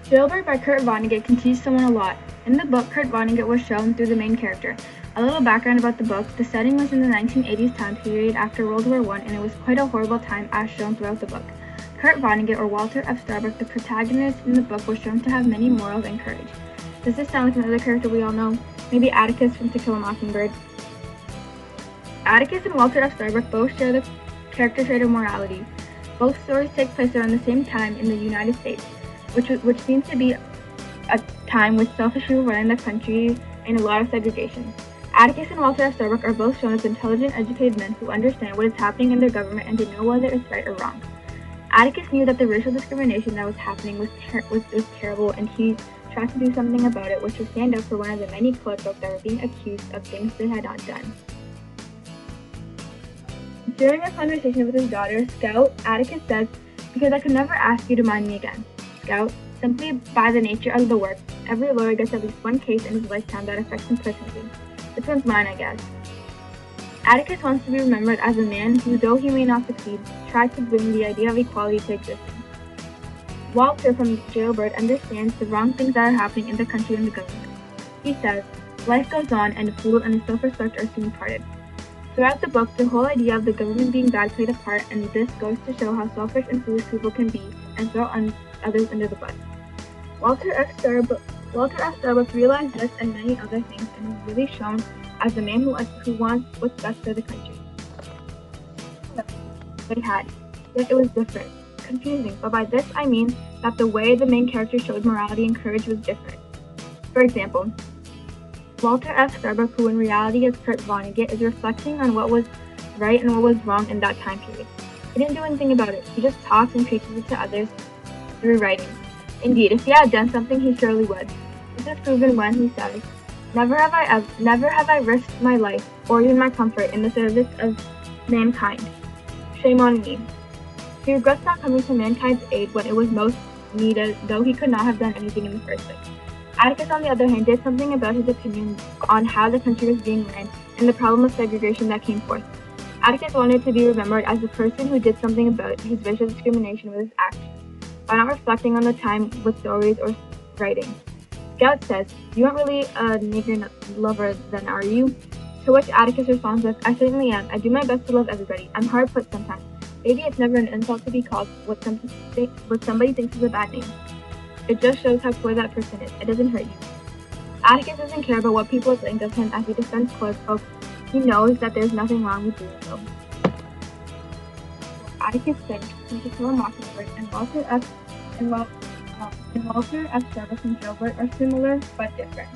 Jailbird by Kurt Vonnegut can teach someone a lot. In the book, Kurt Vonnegut was shown through the main character. A little background about the book: the setting was in the 1980s time period after World War I, and it was quite a horrible time as shown throughout the book. Kurt Vonnegut, or Walter F Starbuck, the protagonist in the book, was shown to have many morals and courage. Does this sound like another character we all know? Maybe Atticus from To Kill a Mockingbird? Atticus and Walter F Starbuck both share the character trait of morality. Both stories take place around the same time in the United States, which seems to be a time with selfish people running the country and a lot of segregation. Atticus and Walter F. Starbuck are both shown as intelligent, educated men who understand what is happening in their government and to know whether it's right or wrong. Atticus knew that the racial discrimination that was happening was terrible, and he tried to do something about it, which was stand up for one of the many colored folks that were being accused of things they had not done. During a conversation with his daughter, Scout, Atticus says, "Because I could never ask you to mind me again." Scout, simply by the nature of the work, every lawyer gets at least one case in his lifetime that affects him personally. This one's mine, I guess. Atticus wants to be remembered as a man who, though he may not succeed, tried to bring the idea of equality to existence. Walter from Jailbird understands the wrong things that are happening in the country and the government. He says, "Life goes on, and a fool and his self-respect are soon parted." Throughout the book, the whole idea of the government being bad played a part, and this goes to show how selfish and foolish people can be and throw others under the bus. Walter F. Starbuck realized this and many other things, and was really shown as a man who wants what's best for the country. They had, yet it was different, confusing, but by this I mean that the way the main character showed morality and courage was different. For example, Walter F. Starbuck, who in reality is Kurt Vonnegut, is reflecting on what was right and what was wrong in that time period. He didn't do anything about it. He just talks and preaches it to others through writing. Indeed, if he had done something, he surely would. This is proven when he says, never have I risked my life or even my comfort in the service of mankind. Shame on me." He regrets not coming to mankind's aid when it was most needed, though he could not have done anything in the first place. Atticus, on the other hand, did something about his opinion on how the country was being ran and the problem of segregation that came forth. Atticus wanted to be remembered as the person who did something about his racial discrimination with his actions, by not reflecting on the time with stories or writing. Scout says, "You aren't really a nigger lover then, are you?" To which Atticus responds with, "I certainly am. I do my best to love everybody. I'm hard put sometimes. Maybe it's never an insult to be called what somebody thinks is a bad name. It just shows how poor that person is. It doesn't hurt you." Atticus doesn't care about what people think of him as he defends colored folks. He knows that there's nothing wrong with doing so. Atticus thinks from To Kill a Mockingbird and Walter F. Starbuck and Jailbird are similar but different.